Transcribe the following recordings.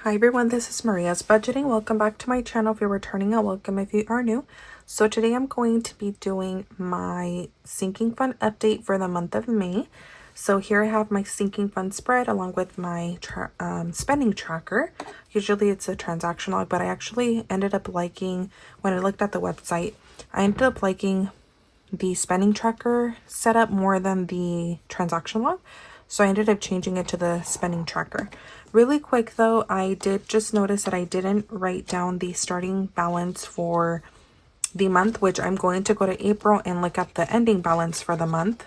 Hi everyone, this is Maria's Budgeting. Welcome back to my channel. If you're returning, welcome if you are new. So today I'm going to be doing my sinking fund update for the month of May. So here I have my sinking fund spread along with my spending tracker. Usually it's a transaction log, but I actually ended up liking, when I looked at the website, I ended up liking the spending tracker setup more than the transaction log. So I ended up changing it to the spending tracker. Really quick though, I did just notice that I didn't write down the starting balance for the month, which I'm going to go to April and look at the ending balance for the month.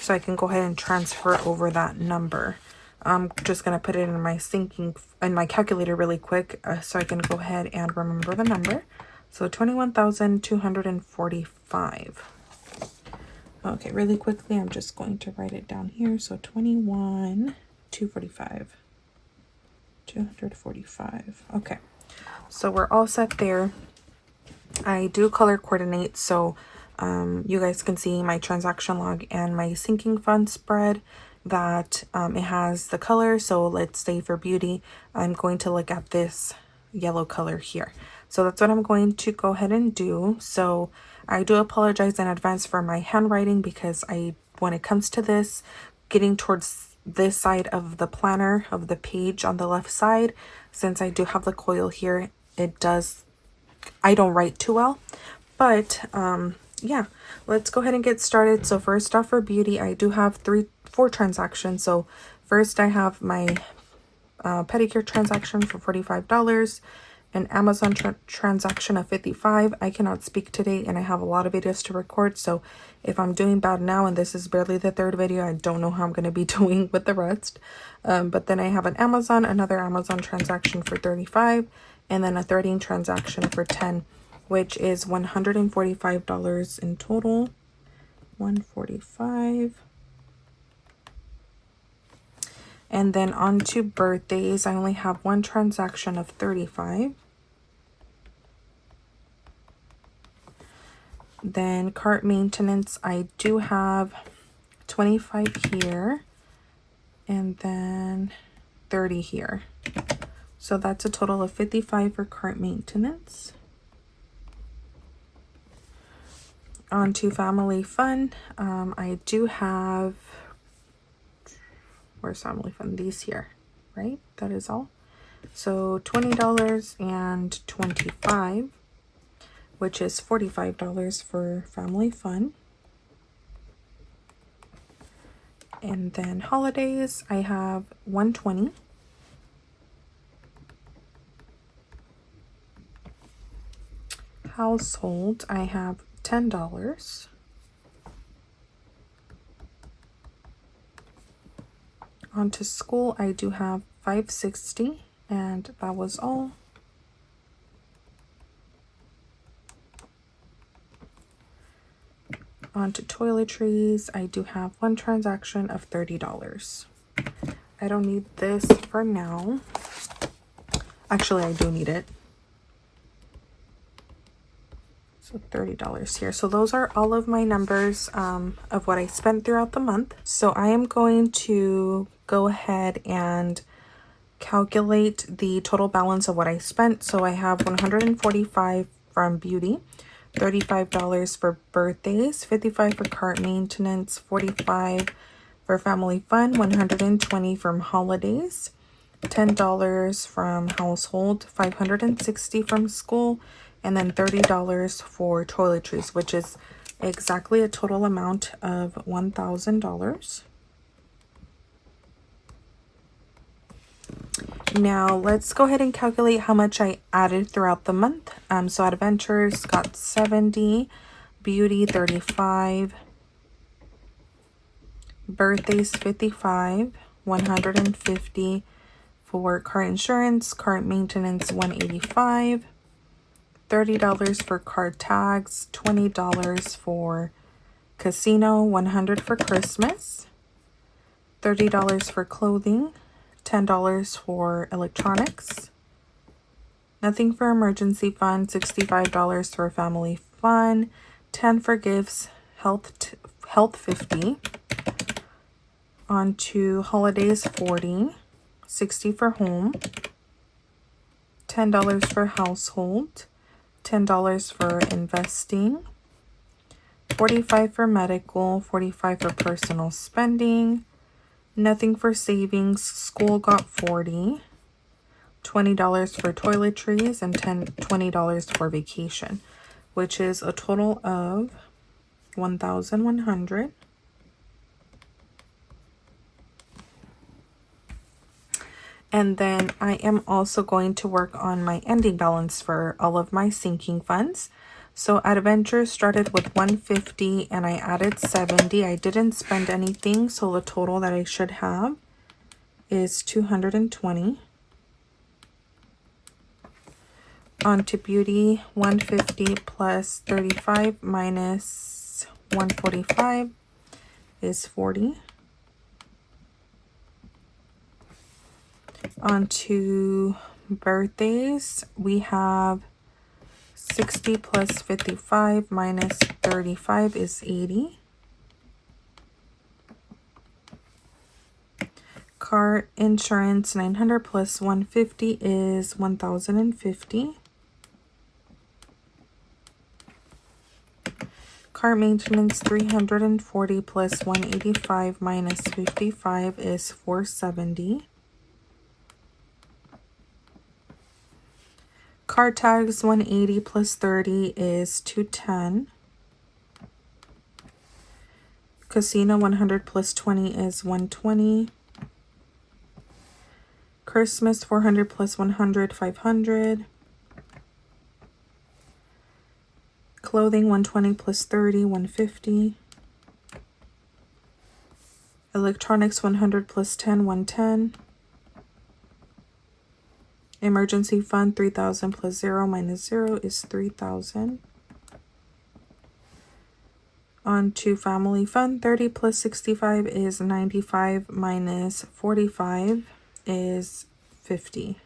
So I can go ahead and transfer over that number. I'm just going to put it in my calculator really quick so I can go ahead and remember the number. So 21,245. Okay, really quickly, I'm just going to write it down here. So 21,245. 245. Okay, so we're all set there. I do color coordinate, so you guys can see my transaction log and my sinking fund spread that it has the color. So let's say for beauty, I'm going to look at this yellow color here. So that's what I'm going to go ahead and do. So I do apologize in advance for my handwriting because when it comes to this, getting towards this side of the planner of the page on the left side, since I do have the coil here, I don't write too well, but yeah, let's go ahead and get started. So first off, for beauty, I do have four transactions. So first I have my pedicure transaction for $45, an Amazon transaction of $55. I cannot speak today and I have a lot of videos to record, so if I'm doing bad now and this is barely the third video, I don't know how I'm going to be doing with the rest. But then I have another Amazon transaction for $35, and then a threading transaction for $10, which is $145 in total. $145. And then on to birthdays, I only have one transaction of $35. Then cart maintenance, I do have 25 here and then 30 here. So that's a total of 55 for cart maintenance. On to family fun, I do have, where's family fun? These here, right? That is all. So $20 and $25. Which is $45 for family fun. And then holidays, I have $120. Household, I have $10. On to school, I do have $560, and that was all. On to toiletries, I do have one transaction of $30. I don't need this for now. Actually, I do need it. So $30 here. So those are all of my numbers of what I spent throughout the month. So I am going to go ahead and calculate the total balance of what I spent. So I have $145 from beauty, $35 for birthdays, $55 for cart maintenance, $45 for family fun, $120 from holidays, $10 from household, $560 from school, and then $30 for toiletries, which is exactly a total amount of $1,000. Now let's go ahead and calculate how much I added throughout the month. So adventures got 70, beauty 35, birthdays 55, 150 for car insurance, car maintenance 185, $30 for card tags, $20 for casino, 100 for Christmas, $30 for clothing, $10 for electronics, nothing for emergency fund, $65 for family fun, $10 for gifts, health $50. On to holidays, $40, $60 for home, $10 for household, $10 for investing, $45 for medical, $45 for personal spending, nothing for savings. School got $40, $20 for toiletries, and $20 for vacation, which is a total of $1,100. And then I am also going to work on my ending balance for all of my sinking funds. So Adventure started with $150 and I added $70. I didn't spend anything, so the total that I should have is $220. On to Beauty, $150 plus 35 minus 145 is 40. On to birthdays, we have 60 plus 55 minus 35 is 80. Car insurance, 900 plus 150 is 1,050. Car maintenance, 340 plus 185 minus 55 is 470. Car tags, 180 plus 30 is 210. Casino, 100 plus 20 is 120. Christmas, 400 plus 100, 500. Clothing, 120 plus 30, 150. Electronics, 100 plus 10, 110. Emergency fund, 3,000 plus 0 minus 0 is 3,000. On to family fund, 30 plus 65 is 95 minus 45 is 50.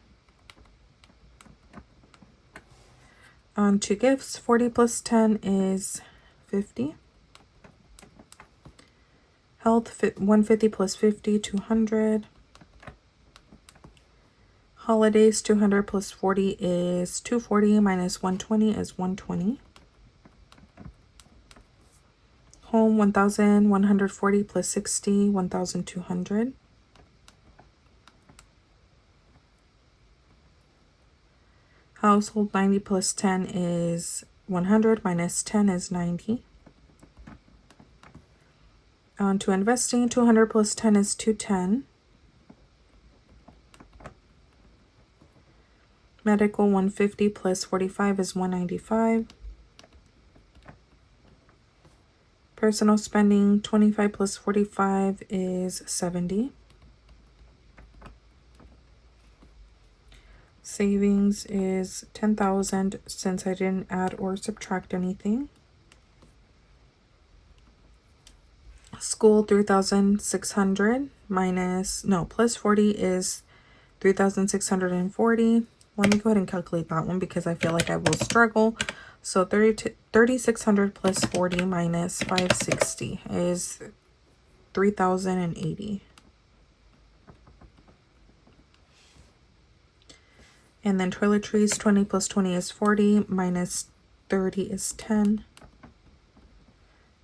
On to gifts, 40 plus 10 is 50. Health, 150 plus 50, 200. Holidays, 200 plus 40 is 240 minus 120 is 120. Home, 1,140 plus 60, 1,200. Household, 90 plus 10 is 100 minus 10 is 90. On to investing, 200 plus 10 is 210. Medical, 150 plus 45 is 195. Personal spending, 25 plus 45 is 70. Savings is 10,000 since I didn't add or subtract anything. School, 3,600 minus, no, plus 40 is 3,640. Let me go ahead and calculate that one because I feel like I will struggle. So 3,600 plus 40 minus 560 is 3,080. And then toiletries, 20 plus 20 is 40, minus 30 is 10.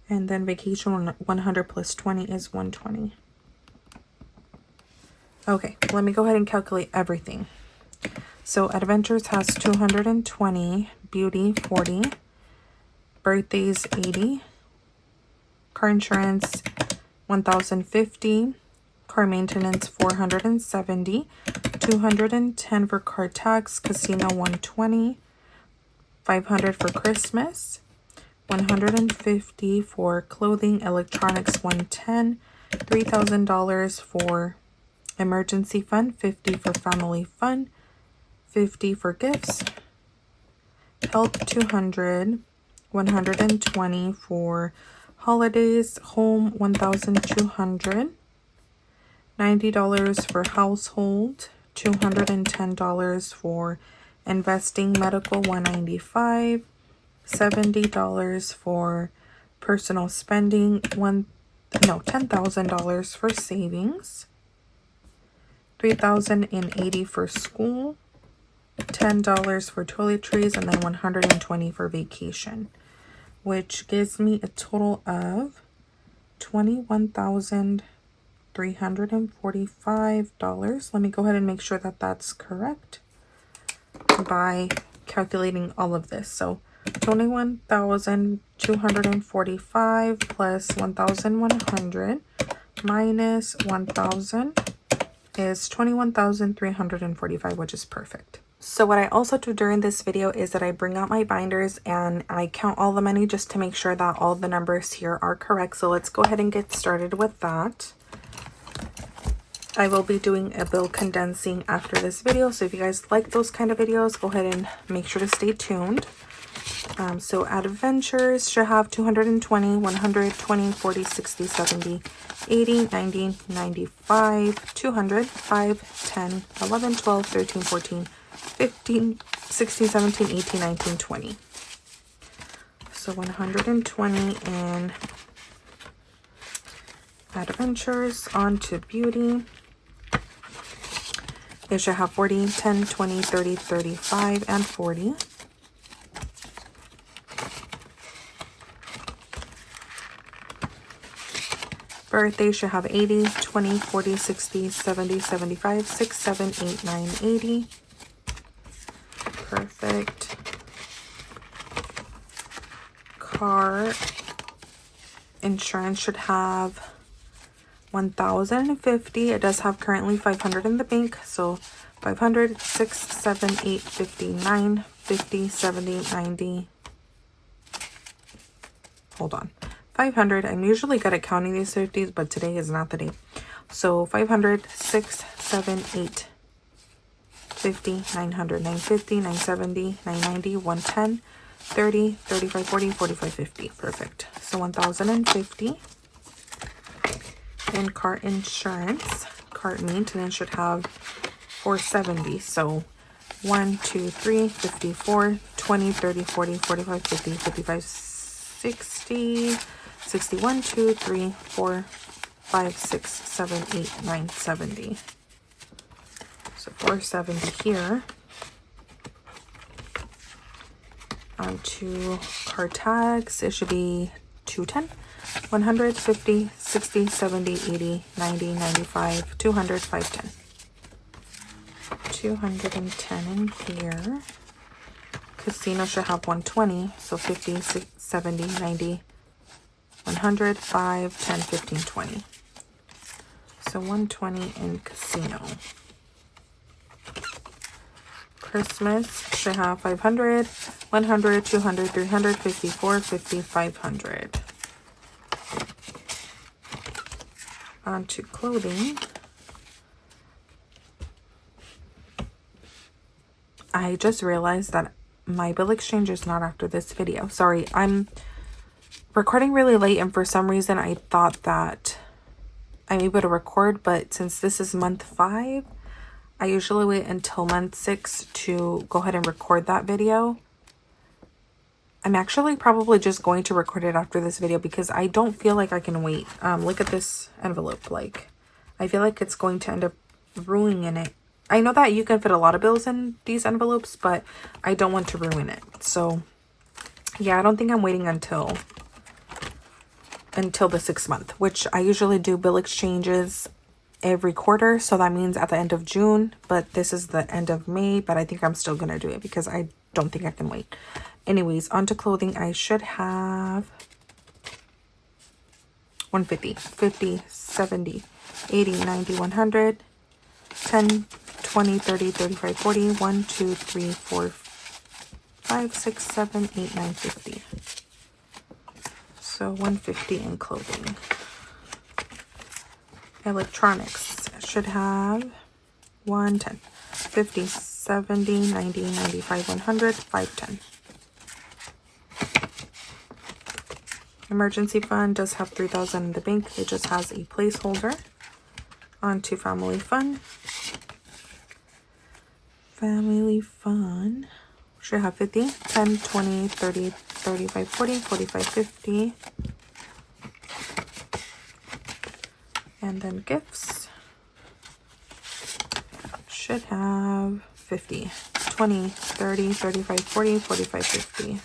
And then vacation, 100 plus 20 is 120. Okay, let me go ahead and calculate everything. So Adventures has 220, Beauty 40, birthdays 80, car insurance 1,050, car maintenance 470, 210 for car tax, casino 120, 500 for Christmas, 150 for clothing, electronics 110, $3,000 for emergency fund, 50 for family fund, 50 for gifts, health 200, 120 for holidays, home 1,200, $90 for household, $210 for investing, medical 195, $70 for personal spending, $10,000 for savings, 3,080 for school, $10 for toiletries, and then $120 for vacation, which gives me a total of $21,345. Let me go ahead and make sure that that's correct by calculating all of this. So 21,245 plus 1,100 minus 1,000 is 21,345, which is perfect. So what I also do during this video is that I bring out my binders and I count all the money just to make sure that all the numbers here are correct. So let's go ahead and get started with that. I will be doing a bill condensing after this video. So if you guys like those kind of videos, go ahead and make sure to stay tuned. So adventures should have 220, 120, 40, 60, 70, 80, 90, 95, 200, 5, 10, 11, 12, 13, 14, 15, 16, 17, 18, 19, 20. So 120 in adventures. On to beauty. It should have 40, 10, 20, 30, 35, and 40. Birthday should have 80, 20, 40, 60, 70, 75, 6, 7, 8, 9, 80. Perfect. Car insurance should have 1,050. It does have currently 500 in the bank. So 500, 6, 7, 8, 59, 50, 70, 90. Hold on. 500. I'm usually good at counting these 50s, but today is not the day. So 500, 6, 7, 8, 50, 900, 950, 970, 990, 110, 30, 35, 40, 45, 50. Perfect. So 1,050. And car insurance, car maintenance should have 470. So 1, 2, 3, 54, 20, 30, 40, 45, 50, 55, 60, 61, 2, 3, 4, 5, 6, 7, 8, 9, 70. So 470 here. On to car tags, it should be 210. 100, 50, 60, 70, 80, 90, 95, 200, 510. 210 in here. Casino should have 120, so 50, 60, 70, 90, 100, 5, 10, 15, 20. So 120 in casino. Christmas should have 500, 100, 200, 300, 54, 50, 500. On to clothing. I just realized that my bill exchange is not after this video. Sorry, I'm recording really late, and for some reason I thought that I'm able to record, but since this is month 5, I usually wait until month 6 to go ahead and record that video. I'm actually probably just going to record it after this video because I don't feel like I can wait. Look at this envelope. Like, I feel like it's going to end up ruining it. I know that you can fit a lot of bills in these envelopes, but I don't want to ruin it. So, yeah, I don't think I'm waiting until the 6th month, which I usually do bill exchanges every quarter. So that means at the end of June, but this is the end of May, but I think I'm still going to do it because I don't think I can wait. Anyways, onto clothing. I should have 150, 50, 70, 80, 90, 100, 10, 20, 30, 35, 40, 1, 2, 3, 4, 5, 6, 7, 8, 9, 50. So 150 in clothing. Electronics should have 110, 50, 70, 90, 95, 100, 510. Emergency fund does have 3,000 in the bank. It just has a placeholder. On to family fun. Family fun should have 50, 10, 20, 30, 35, 40, 45, 50. And then gifts should have 50, 20, 30, 35, 40, 45, 50.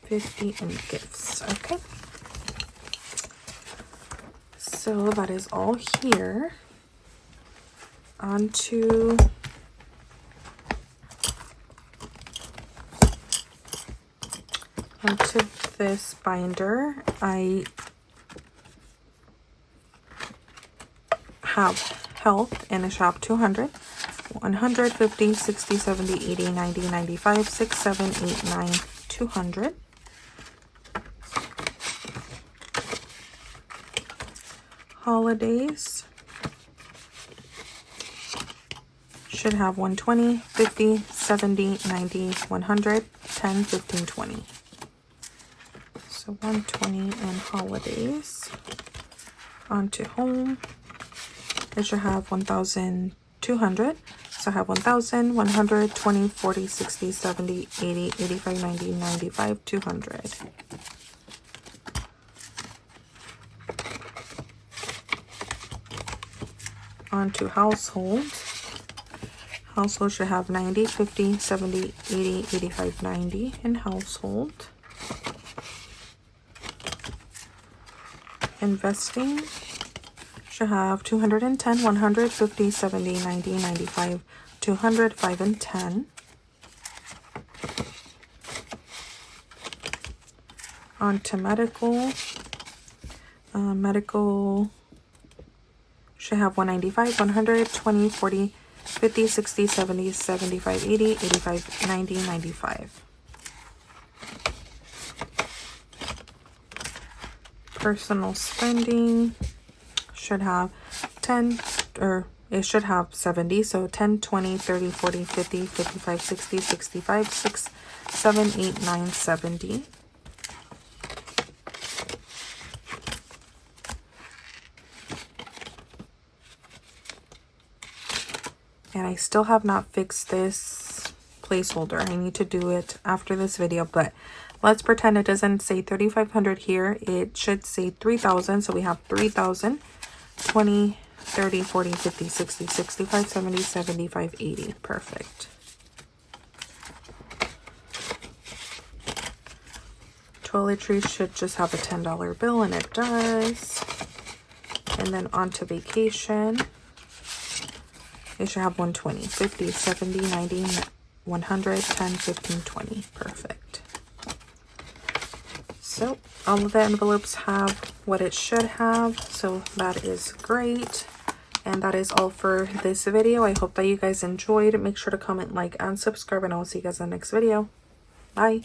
50 in gifts. Okay. So that is all here. Onto this binder. I have health in a shop 200, 150, 60, 70, 80, 90, 95, 6, 7, 8, 9, 200. Holidays should have 120, 50, 70, 90, 100, 10, 15, 20. So 120 in holidays. Onto home. It should have 1,200. So I have 1,000, 100, 20, 40, 60, 70, 80, 85, 90, 95, 200. Onto household. Household should have 90, 50, 70, 80, 85, 90 in household. Investing should have 210, 150, 70, 90, 95, 200, 5 and 10. On to medical. Medical should have 195, 100, 20, 40, 50, 60, 70, 75, 80, 85, 90, 95. Personal spending should have 10, or it should have 70. So 10, 20, 30, 40, 50, 55, 60, 65, 6, 7, 8, 9, 70. And I still have not fixed this placeholder. I need to do it after this video, but let's pretend it doesn't say 3,500 here. It should say 3,000. So we have 3,000, 20, 30, 40, 50, 60, 65, 70, 75, 80. Perfect. Toiletries should just have a $10 bill, and it does. And then on to vacation. It should have 120, 50, 70, 90, 100, 10, 15, 20. Perfect. So all of the envelopes have what it should have. So that is great. And that is all for this video. I hope that you guys enjoyed. Make sure to comment, like, and subscribe, and I will see you guys in the next video. Bye.